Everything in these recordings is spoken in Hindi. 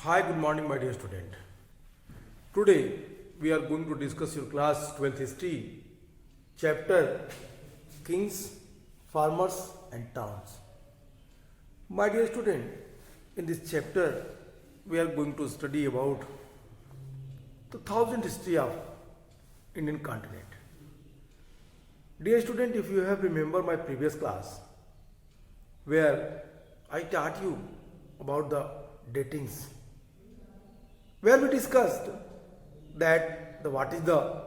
Hi, good morning, my dear student. Today we are going to discuss your class 12th history, chapter Kings, Farmers and Towns. My dear student, in this chapter we are going to study about the thousand history of Indian continent. Dear student, if you have remembered my previous class where I taught you about the datings, where we discussed that what is the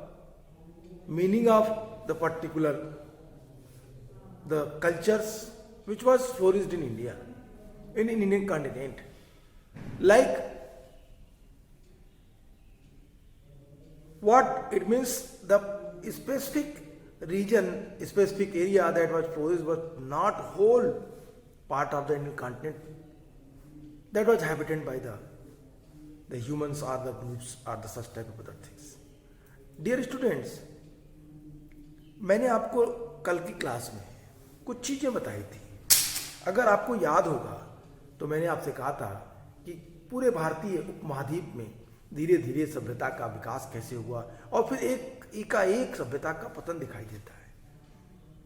meaning of the particular the cultures which was flourished in India, in Indian continent, like what it means, the specific region, specific area that was flourished was not whole part of the Indian continent that was inhabited by the humans or the groups or the such type of other things. Dear students, मैंने आपको कल की क्लास में कुछ चीज़ें बताई थी. अगर आपको याद होगा तो मैंने आपसे कहा था कि पूरे भारतीय उपमहाद्वीप में धीरे धीरे सभ्यता का विकास कैसे हुआ और फिर एक सभ्यता का पतन दिखाई देता है.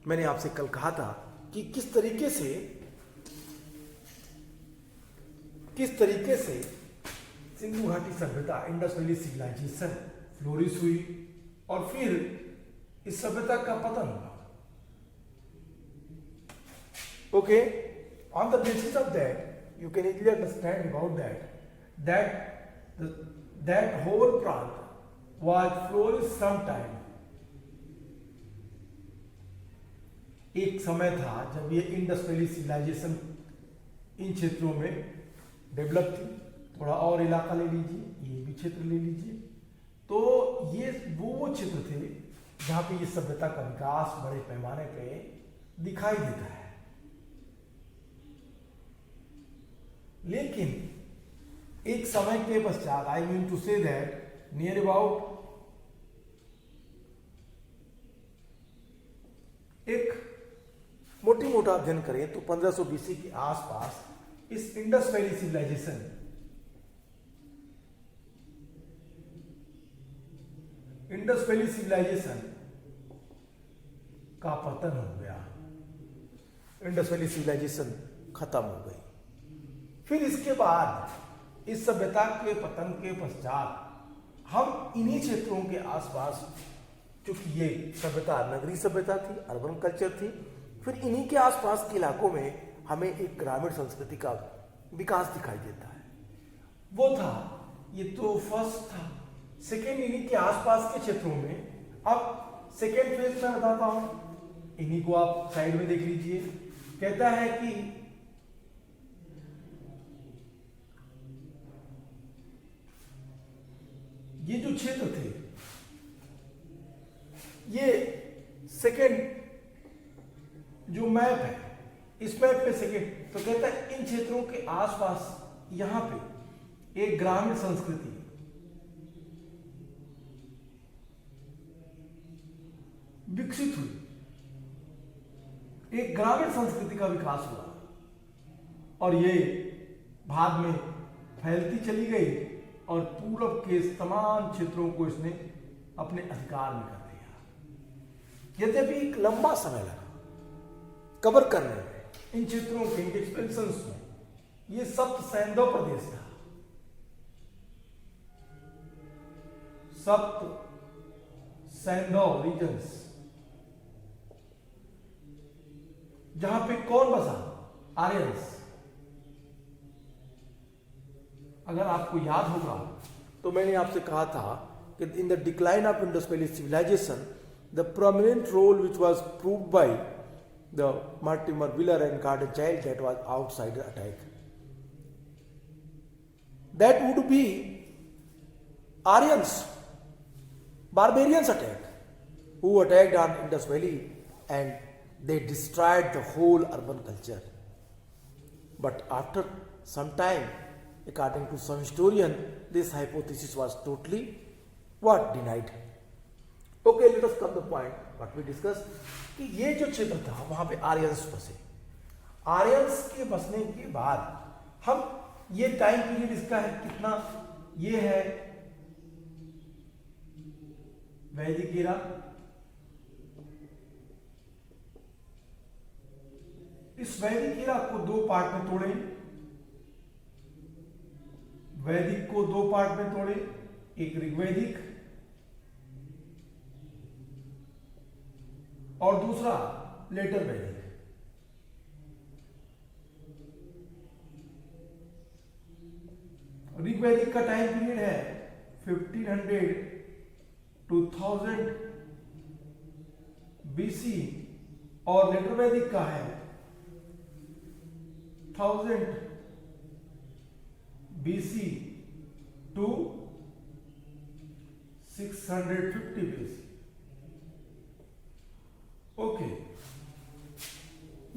मैंने आपसे कल कहा था कि किस तरीके से सिंधु घाटी सभ्यता, इंडस वैली सिविलाइजेशन फ्लोरिश हुई और फिर इस सभ्यता का पतन हुआ. Okay, on the basis of that you can easily understand about that whole प्रांत वाज फ्लोरिश सम टाइम. एक समय था जब ये इंडस वैली सिविलाइजेशन इन क्षेत्रों में डेवलप थी. थोड़ा और इलाका ले लीजिए, ये भी क्षेत्र ले लीजिए, तो ये वो क्षेत्र थे जहां पे ये सभ्यता का विकास बड़े पैमाने पे दिखाई देता है. लेकिन एक समय के पश्चात, I mean to say that near about एक मोटा अध्ययन करें तो 1500 BC के आसपास इस इंडस वैली सिविलाइजेशन का पतन हो गया. इंडस वैली सिविलाइजेशन खत्म हो गई. फिर इसके बाद इस सभ्यता के पतन के पश्चात हम इन्हीं क्षेत्रों के आसपास, चूंकि ये सभ्यता नगरीय सभ्यता थी, अर्बन कल्चर थी, फिर इन्हीं के आसपास के इलाकों में हमें एक ग्रामीण संस्कृति का विकास दिखाई देता है. वो था, ये तो फर्स्ट था. सेकेंड, इन्हीं के आसपास के क्षेत्रों में, अब सेकेंड फेज में बताता हूं. इन्हीं को आप साइड में देख लीजिए. कहता है कि ये जो क्षेत्र थे, ये सेकेंड जो मैप है, इस मैप पे सेकेंड, तो कहता है इन क्षेत्रों के आसपास यहां पे एक ग्रामीण संस्कृति विकसित हुई. एक ग्रामीण संस्कृति का विकास हुआ और ये बाद में फैलती चली गई और पूरब के तमाम क्षेत्रों को इसने अपने अधिकार में कर लिया. यद्यपि एक लंबा समय लगा कवर करने में इन क्षेत्रों के एक्सपेंशन में. ये सप्त सैंधव प्रदेश था. सप्त सैंधव रीजन्स, जहां पे कौन बसा? आर्यंस. अगर आपको याद होगा तो मैंने आपसे कहा था कि in the decline of Indus Valley civilisation the prominent role which was proved by the Mortimer Wheeler and Gordon Childe, that was outsider attack. That would be Aryans, barbarians attack, who attacked on Indus Valley and they destroyed the whole urban culture. But after some time, according to some historian, this hypothesis was totally denied. Okay, let us come to the point what we discussed, कि ये जो क्षेत्र था वहां पे आर्यंस बसे. आर्यंस के बसने के बाद हम ये टाइम पीरियड इसका है कितना, ये है वैदिक एरा। इस वैदिक एरा को दो पार्ट में तोड़े, वैदिक को दो पार्ट में तोड़े, एक ऋग्वैदिक और दूसरा लेटर वैदिक। ऋग्वैदिक का टाइम पीरियड है 1500 to 1000 BC और लेटर वैदिक का है 1000 BC to 650 BC। ओके,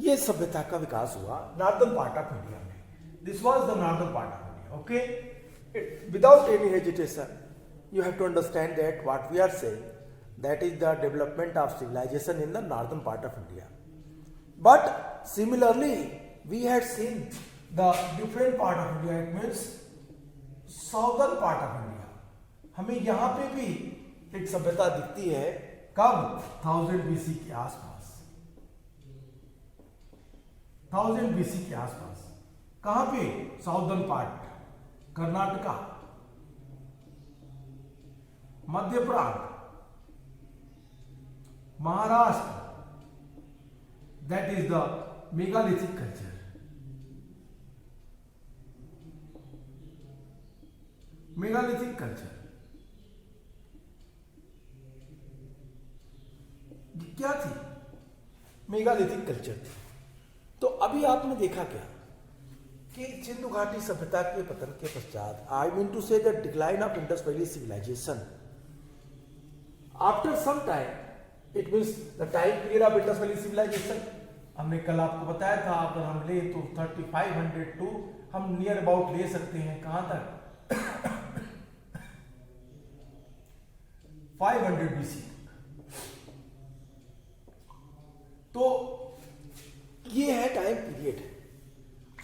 ये सभ्यता का विकास हुआ नॉर्दर्न पार्ट ऑफ इंडिया में। This was the northern part of India. Okay, without any hesitation you have to understand that what we are saying, that is the development of civilization in the northern part of India. But similarly we had seen the different part of India, it means southern part of India। हमें यहाँ पे भी एक सभ्यता दिखती है, कब? 1000 BC के आसपास, 1000 BC के आसपास। कहाँ पे? साउदर्न पार्ट, कर्नाटका, मध्य प्रांत, Maharashtra, that is the megalithic culture. Megalithic culture क्या थी? मेगालिथिक कल्चर थी। तो अभी आपने देखा क्या कि सिंधु घाटी सभ्यता के पतन के पश्चात, I mean to say the decline of Indus Valley civilisation, after some time, it means the time period of Indus Valley civilisation, हमने कल आपको बताया था, अगर हम ले तो 3500 टू हम नियर अबाउट ले सकते हैं कहां तक 500 BC। तो ये है टाइम पीरियड।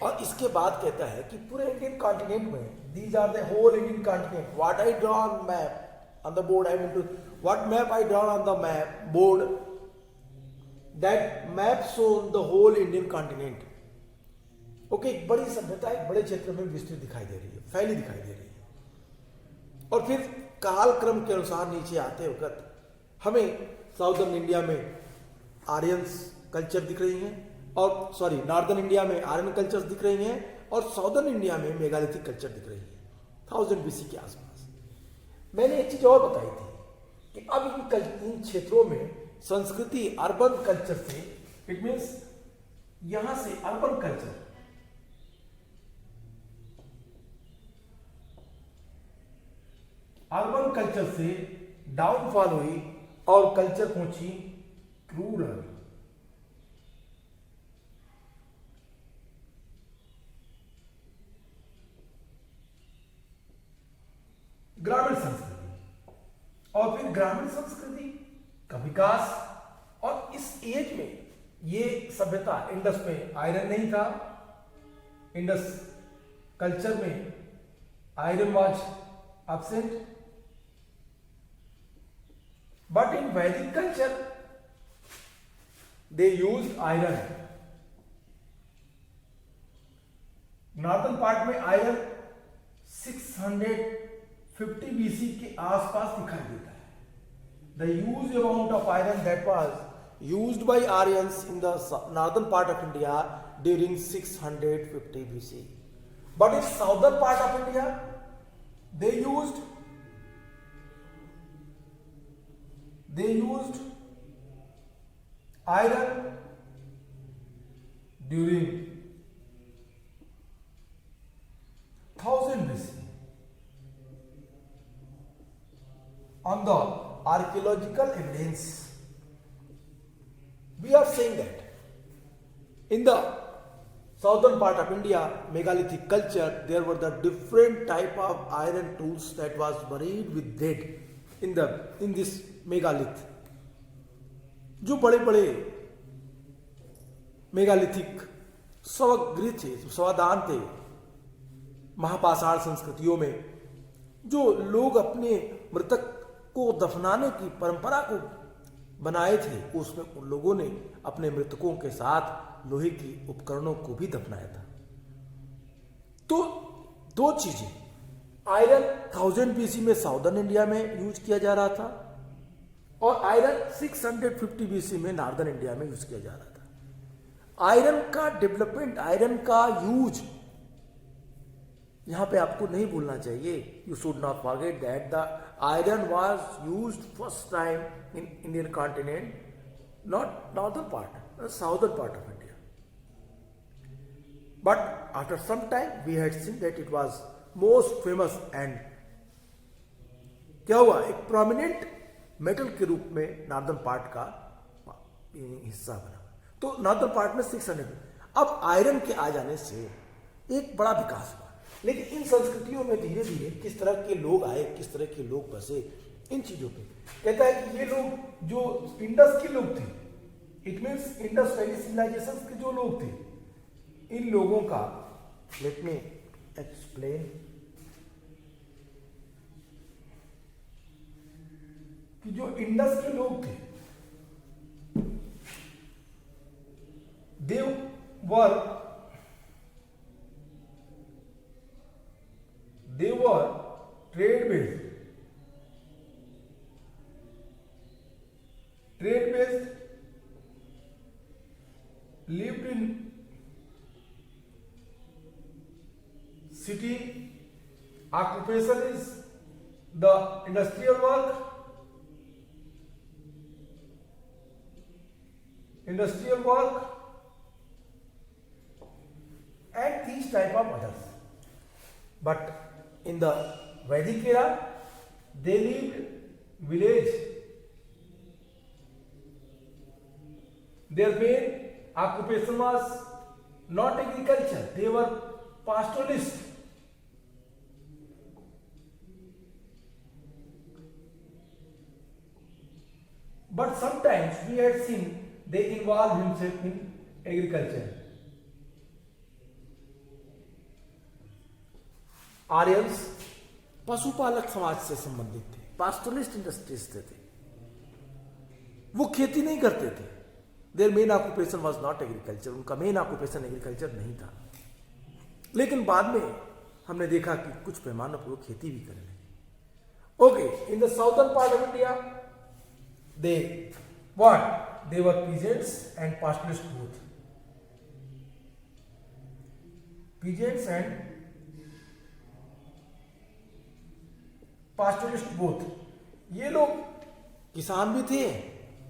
और इसके बाद कहता है कि पूरे इंडियन कॉन्टिनेंट में, these are the whole Indian continent, what I draw on map on the board, I mean to what map I draw on the map board, that map shown the whole Indian continent. Okay, एक बड़ी सभ्यता एक बड़े क्षेत्र में विस्तृत दिखाई दे रही है, फैली दिखाई दे रही है। और फिर कालक्रम के अनुसार नीचे आते वक्त हमें साउदर्न इंडिया में आर्यंस कल्चर दिख रही हैं, और सॉरी नॉर्दर्न इंडिया में आर्यन कल्चर्स दिख रही हैं, और साउदर्न इंडिया में मेगालिथिक कल्चर दिख रही है 1000 BC के आसपास। मैंने एक चीज और बताई थी कि अब इन क्षेत्रों में संस्कृति अर्बन कल्चर से, इट मीन्स यहां से अर्बन कल्चर, अर्बन कल्चर से डाउनफॉल हुई और कल्चर पहुंची रूरल। ग्रामीण संस्कृति, और फिर ग्रामीण संस्कृति का विकास। और इस एज में ये सभ्यता, इंडस में आयरन नहीं था, इंडस कल्चर में iron was absent, but in Vedic culture they used iron। Northern part में आयरन 650 BC के आसपास दिखाई देता है। The huge amount of iron that was used by Aryans in the northern part of India during 650 BC, but in southern part of India they used iron during 1000 BC। On the archaeological evidence, we are saying that in the southern part of India, megalithic culture, there were the different type of iron tools that was buried with lead in this megalith। जो बड़े बड़े मेगालिथिक स्वगृह थे, स्वादान थे, महापाषाण संस्कृतियों में जो लोग अपने मृतक को दफनाने की परंपरा को बनाए थे, उसमें उन लोगों ने अपने मृतकों के साथ लोहे की उपकरणों को भी दफनाया था। तो दो चीजें, आयरन 1000 बीसी में साउदर्न इंडिया में यूज किया जा रहा था और आयरन 650 बीसी में नॉर्दर्न इंडिया में यूज किया जा रहा था। आयरन का डेवलपमेंट, आयरन का यूज यहां पे आपको नहीं भूलना चाहिए। You should not forget that the iron was used first time in Indian continent, not northern part, southern part of India. But after some time we had seen that it was most famous and क्या हुआ, एक प्रोमिनेंट मेटल के रूप में नॉर्दर्न पार्ट का हिस्सा बना। तो नॉर्दर्न पार्ट में 600, अब आयरन के आ जाने से एक बड़ा विकास हुआ। लेकिन इन संस्कृतियों में धीरे धीरे किस तरह के लोग आए, किस तरह के लोग बसे, इन चीजों पे कहता है कि ये लोग जो इंडस के लोग थे, it means Indus Valley civilisation के जो लोग थे, इन लोगों का, लेट मी एक्सप्लेन, कि जो इंडस के लोग थे दे were trade based, lived in city, occupation is the industrial work, and these type of others. But in the Vedic era, they lived village. Their main occupation was not agriculture, they were pastoralists. But sometimes we had seen they involved himself in agriculture. Aryans पशुपालक समाज से संबंधित थे, पास्टोरलिस्ट इंडस्ट्रीज थे, वो खेती नहीं करते थे। Their main occupation was not agriculture, उनका मेन ऑक्यूपेशन एग्रीकल्चर नहीं था। लेकिन बाद में हमने देखा कि कुछ पैमानों पर वो खेती भी करने लगे। Okay, in the southern part of India they were peasants and pastoralist both. Peasants and pastoralist both, ये लोग किसान भी थे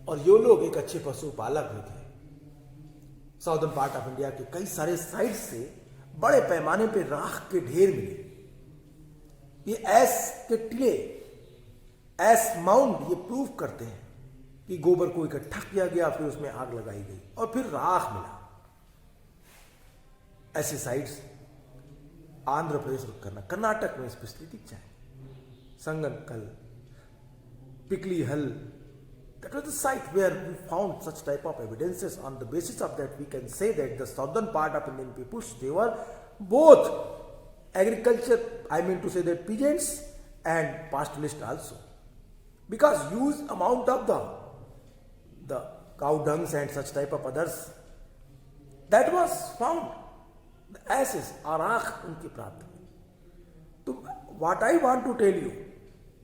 और ये लोग एक अच्छे पशुपालक भी थे। साउदर्न पार्ट ऑफ इंडिया के कई सारे साइट से बड़े पैमाने पे राख के ढेर मिले। ये ऐस के टीले, ऐस माउंड, ये प्रूव करते हैं कि गोबर को इकट्ठा किया गया, फिर उसमें आग लगाई गई और फिर राख मिला। ऐसे साइट्स आंध्र प्रदेश, कर्नाटक में स्पेशली दिख जाए। Sangankal, Pikli Hall, that was the site where we found such type of evidences. On the basis of that, we can say that the southern part of Indian peoples, they were both agriculture, I mean to say that peasants and pastoralists also, because huge amount of the cow dungs and such type of others that was found, the ashes, arakh unki प्राप्त हुई। तो what I want to tell you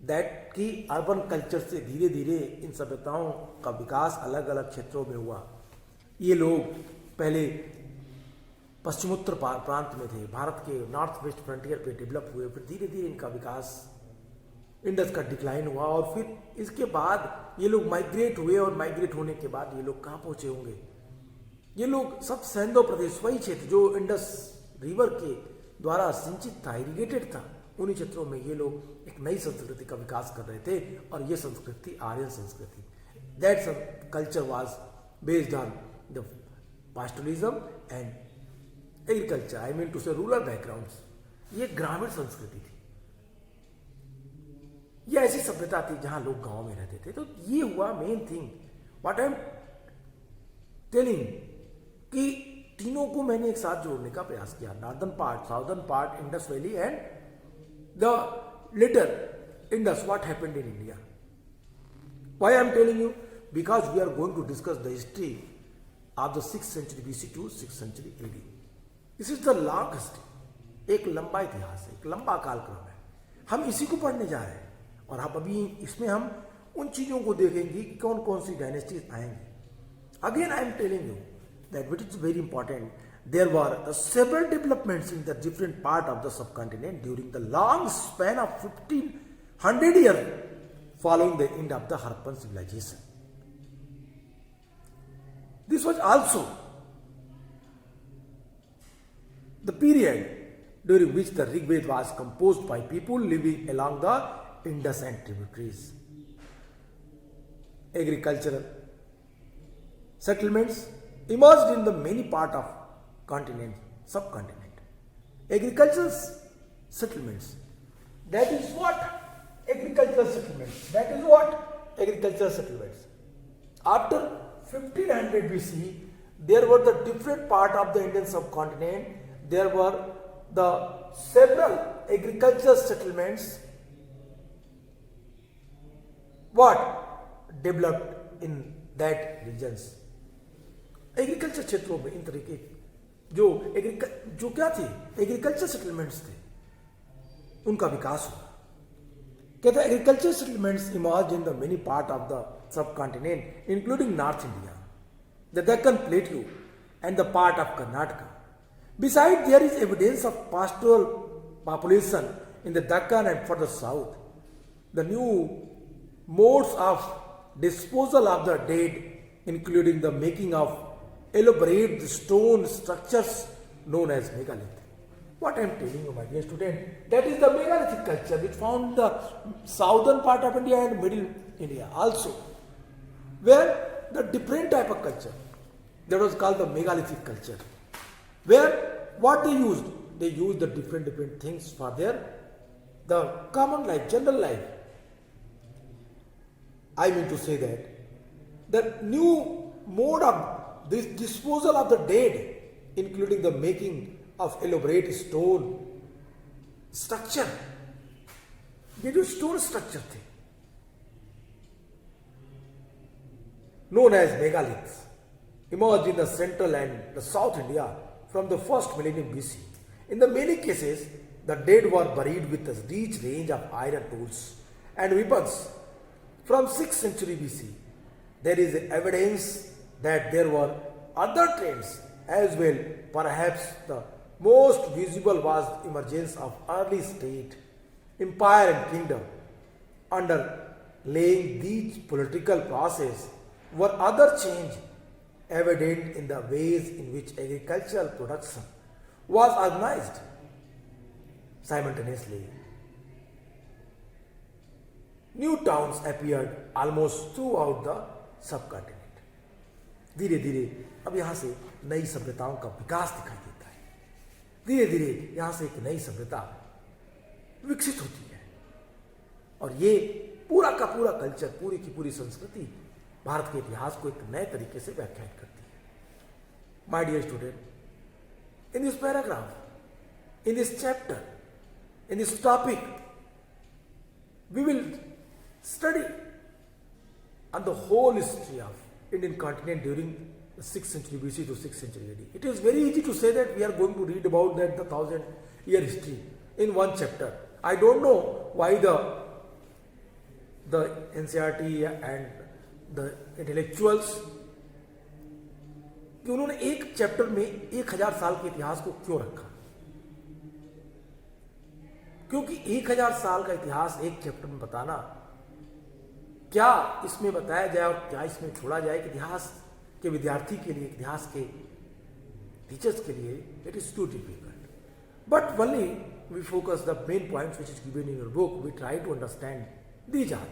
that कि अर्बन कल्चर से धीरे धीरे इन सभ्यताओं का विकास अलग अलग क्षेत्रों में हुआ। ये लोग पहले पश्चिमोत्तर प्रांत में थे, भारत के नॉर्थ वेस्ट फ्रंटियर पे डेवलप हुए, फिर धीरे धीरे इनका विकास, इंडस का डिक्लाइन हुआ और फिर इसके बाद ये लोग माइग्रेट हुए और माइग्रेट होने के बाद ये लोग कहाँ पहुंचे होंगे? ये लोग सब सैंडो प्रदेश, वही क्षेत्र जो इंडस रिवर के द्वारा सिंचित था, इरिगेटेड था, उन्हीं क्षेत्रों में ये लोग एक नई संस्कृति का विकास कर रहे थे और ये संस्कृति आर्यन संस्कृति। That culture was based on the pastoralism and agriculture, I mean to say rural backgrounds. ये ग्रामीण संस्कृति थी, ये ऐसी सभ्यता थी जहां लोग गांव में रहते थे। तो ये हुआ main thing what I am telling कि तीनों को मैंने एक साथ जोड़ने का प्रयास किया, northern part, southern part, Indus Valley and the later Indus, what happened in India. Why I am telling you? Because we are going to discuss the history of the 6th century BC to 6th century AD. This is the long history. एक लंबा इतिहास है, एक लंबा कालक्रम है. हम इसी को पढ़ने जा रहे हैं और आप अभी इसमें हम उन चीजों को देखेंगे कि कौन कौन सी डायनेस्टीज आएंगी. Again I am telling you that which is very important. There were several developments in the different part of the subcontinent during the long span of 1500 years following the end of the Harappan civilization. This was also the period during which the Rig Veda was composed by people living along the Indus and tributaries. Agricultural settlements emerged in the many part of continent, subcontinent. Agricultural settlements. That is what? Agricultural settlements. That is what? Agricultural settlements. After 1500 BC, there were the different part of the Indian subcontinent. There were the several agricultural settlements. What? Developed in that regions. Agriculture क्षेत्रों में इन तरीके जो क्या थे, एग्रीकल्चर सेटलमेंट्स थे, उनका विकास हुआ. कहते हैं agriculture settlements emerge in the many part of the subcontinent including north India, the Deccan plateau and the part of Karnataka. Besides, there is evidence of pastoral population in the Deccan and further south. The new modes of disposal of the dead, including the making of elaborate stone structures known as megalith. What I am telling you, my dear student, that is the megalithic culture which found the southern part of India and middle India also, where the different type of culture that was called the megalithic culture. Where what they used the different things for the common life, general life. I mean to say that the new mode of this disposal of the dead, including the making of elaborate stone structure, ये जो stone structure थे, known as megaliths, emerged in the central and the south India from the first millennium BC. In the many cases, the dead were buried with a rich range of iron tools and weapons. From 6th century BC, there is evidence that there were other trends as well. Perhaps the most visible was the emergence of early state, empire and kingdom. Underlying these political processes were other change evident in the ways in which agricultural production was organized. Simultaneously, new towns appeared almost throughout the subcontinent. धीरे धीरे अब यहाँ से नई सभ्यताओं का विकास दिखाई देता है. धीरे धीरे यहाँ से एक नई सभ्यता विकसित होती है और ये पूरा का पूरा कल्चर, पूरी की पूरी संस्कृति भारत के इतिहास को एक नए तरीके से व्याख्यायित करती है. My dear student, in this paragraph, in this chapter, in this topic, we will study on the whole history of Indian continent during the 6th century BC to 6th century AD. It is very easy to say that we are going to read about that the 1000-year history in one chapter. I don't know why the NCERT and the intellectuals कि उन्होंने एक चैप्टर में 1000 साल के इतिहास को क्यों रखा. क्योंकि 1000 साल का इतिहास एक चैप्टर में बताना, क्या इसमें बताया जाए और क्या इसमें छोड़ा जाए कि इतिहास के विद्यार्थी के लिए, इतिहास के टीचर्स के लिए it is too difficult. But only we focus the main points which is given in your book. We try to understand these are.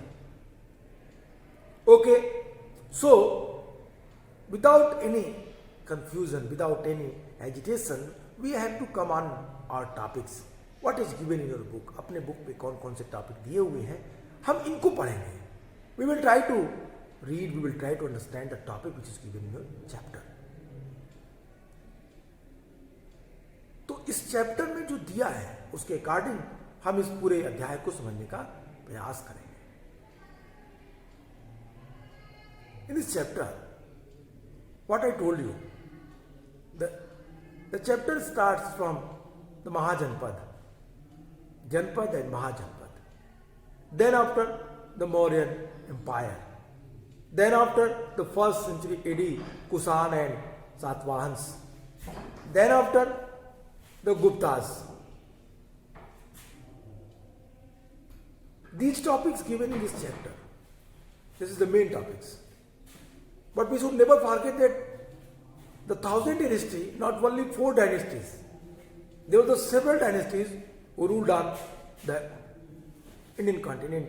Okay, so without any confusion, without any agitation, we have to come on our topics. What is given in your book? अपने बुक पे कौन कौन से टॉपिक दिए हुए हैं, हम इनको पढ़ेंगे. We will try to read, we will try to understand the topic which is given in your chapter. इस चैप्टर में जो दिया है उसके अकॉर्डिंग हम इस पूरे अध्याय को समझने का प्रयास करेंगे। इन this chapter what I told you, the chapter starts from the Mahajanpad, Janpad and Mahajanpad. Then after the Mauryan Empire. Then after the 1st century AD, Kusan and Satvahans. Then after the Guptas. These topics given in this chapter. This is the main topics. But we should never forget that the 1000-year history, not only 4 dynasties, there were the several dynasties who ruled on the Indian continent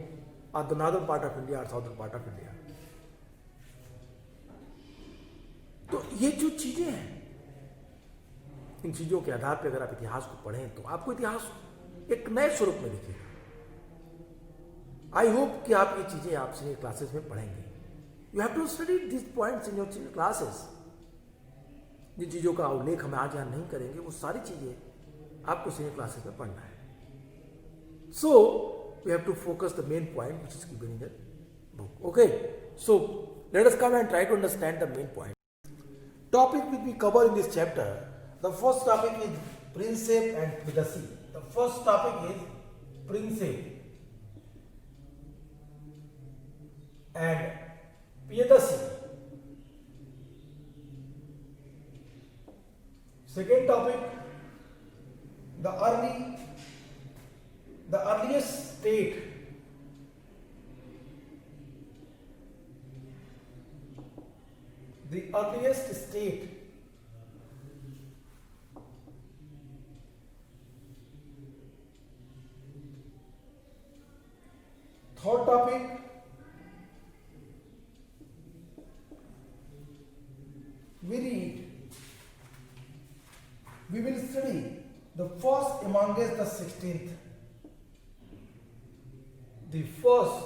or the northern part of India or southern part of India. तो ये जो चीजें हैं, इन चीजों के आधार पर अगर आप इतिहास को पढ़ें तो आपको इतिहास एक नए स्वरूप में दिखेगा। आई होप कि आप ये चीजें आप सीनियर क्लासेस में पढ़ेंगे। You have to study this points in your senior classes. जिन चीजों का उल्लेख हम आज यहाँ नहीं करेंगे वो सारी चीजें आपको सीनियर क्लासेस में पढ़ना है। So we have to focus the main point which is given in the book. Okay, so let us come and try to understand the main point. Topic which we cover in this chapter, the first topic is Prinsep and Piyadasi. The first topic is Prinsep and Piyadasi. Second topic, the earliest state, the earliest state. Third topic, we will study the first amongst the 16th. The first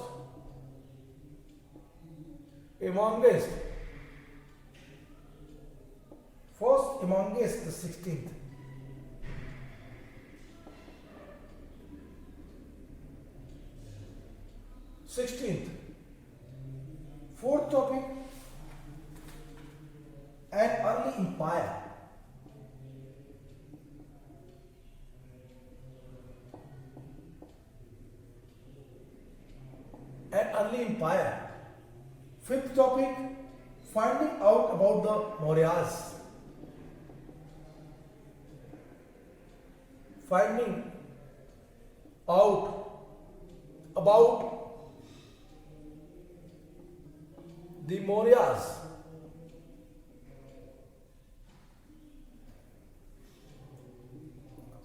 amongst the 16th. Fourth topic, an early empire. An early empire. Fifth topic, finding out about the Mauryas. Finding out about the Mauryas.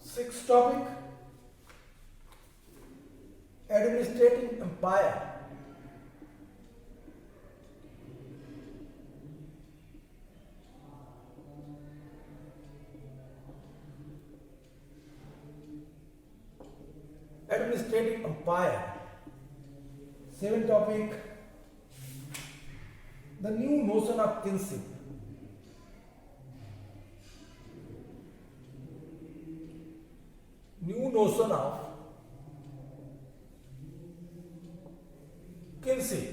Sixth topic, administrating empire. Administrating empire. Seventh topic, the new notion of kinship. New notion of kinship.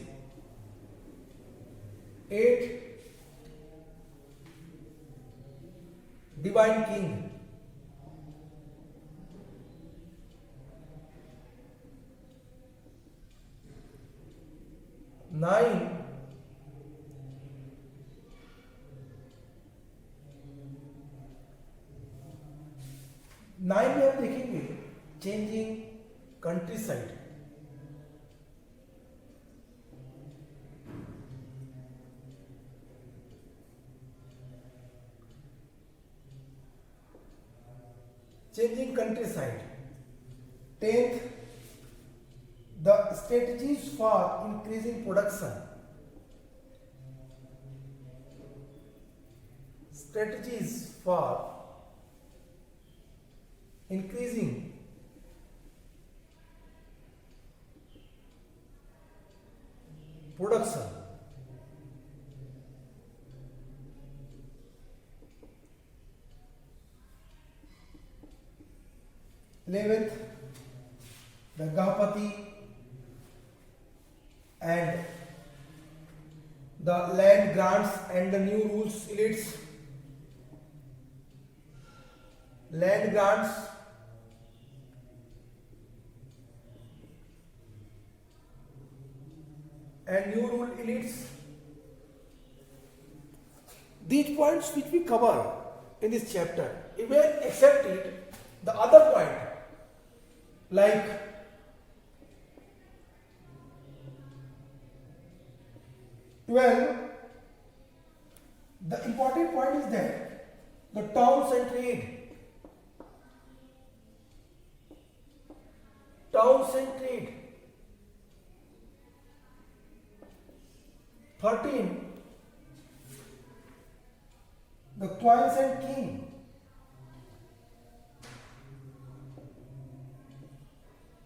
8, divine king. 9, में आप देखेंगे changing country side. Changing countryside. 10th, the strategies for increasing production. Strategies for increasing production. 11th, the Gahpati and the land grants and the new rules elites. Land grants and new rule elites. These points which we cover in this chapter, even except it, the other point like the important point is that the towns and trade. Towns and trade. 13. The coins and king.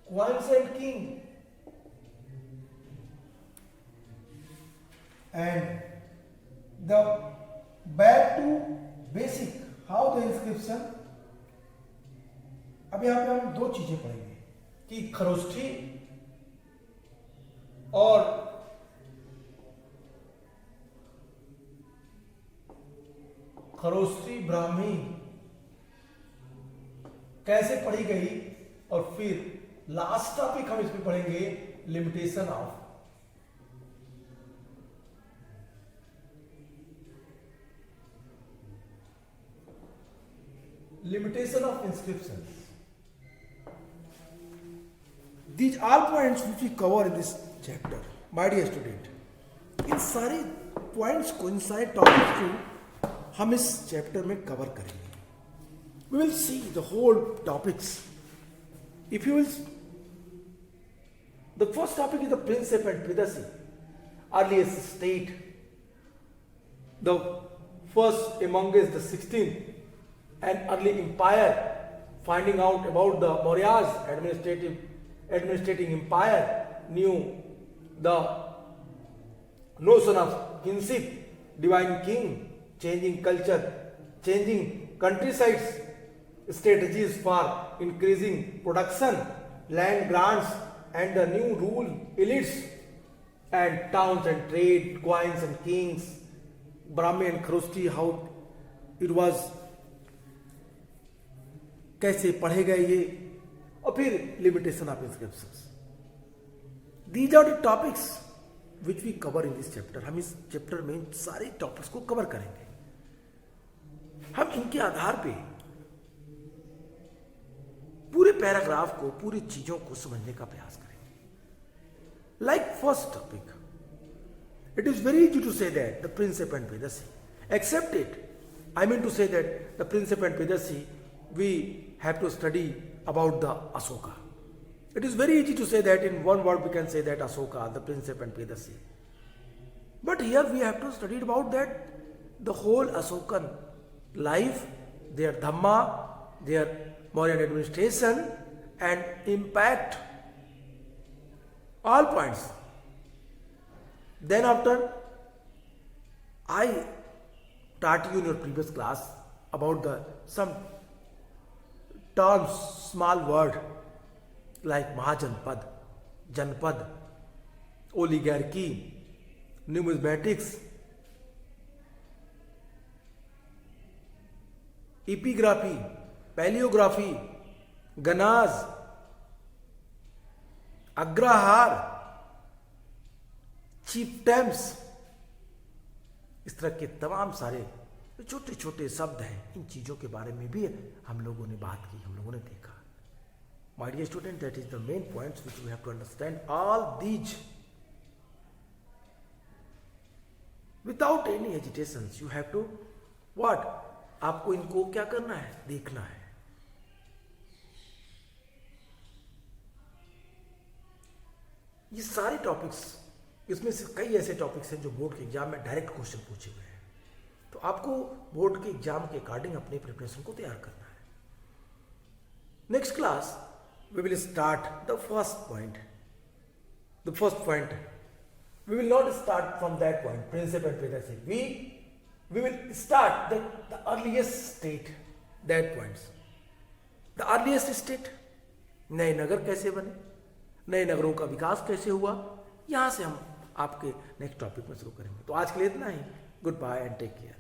Coins and king. And the back to basic, how the inscription. अब यहाँ पे हम दो चीजें पढ़ेंगे कि खरोष्ठी और खरोष्ठी ब्राह्मी कैसे पढ़ी गई, और फिर लास्ट टॉपिक हम इसमें पढ़ेंगे limitation of inscriptions. These all points which we cover in this chapter, my dear student, इन सारे पॉइंट्स को, इन सारे टॉपिक्स को हम इस चैप्टर में कवर करेंगे. We will see the whole topics. If you will, the first topic is the Principe and Pridasi, earliest state, the first amongst the 16th, an early empire, finding out about the Mauryas, administrating empire, knew the notion of kinship, divine king, changing culture, changing countrysides, strategies for increasing production, land grants and the new rule elites, and towns and trade, coins and kings, Brahmi and Khroshti, how it was, कैसे पढ़े गए ये, और फिर limitation of inscriptions. These are the topics which we cover in this chapter. हम इस चैप्टर में सारे टॉपिक्स को कवर करेंगे. हम इनके आधार पे पूरे पैराग्राफ को, पूरी चीजों को समझने का प्रयास करेंगे. Like first topic, it is very easy to say that the principle and पेदसी, accept it, I mean to say that the principle and पेदसी we have to study about the Asoka. It is very easy to say that in one word we can say that Asoka, the Principe and Pedasi. But here we have to study about that, the whole Asokan life, their Dhamma, their Mauryan administration and impact, all points. Then after, I taught you in your previous class about the some terms, small word like Mahajanpad, Janpad, oligarchy, numismatics, epigraphy, paleography, ganaz, agrahar, chieftains, इस तरह के तमाम सारे छोटे छोटे शब्द हैं. इन चीजों के बारे में भी हम लोगों ने बात की, हम लोगों ने देखा. My dear student, that is the main points which we have to understand all these without any hesitations. You have to what, आपको इनको क्या करना है, देखना है. ये सारे टॉपिक्स, इसमें से कई ऐसे टॉपिक्स हैं जो बोर्ड के एग्जाम में डायरेक्ट क्वेश्चन पूछे हुए हैं. तो आपको बोर्ड के एग्जाम के अकॉर्डिंग अपने प्रिपरेशन को तैयार करना है. Next class we will start the first point. The first point we will not start from that point, principle and पेदसी. We will start the earliest state, that points. The earliest state नए नगर कैसे बने, नए नगरों का विकास कैसे हुआ, यहाँ से हम आपके नेक्स्ट टॉपिक में शुरू करेंगे। तो आज के लिए इतना ही। Good bye and take care.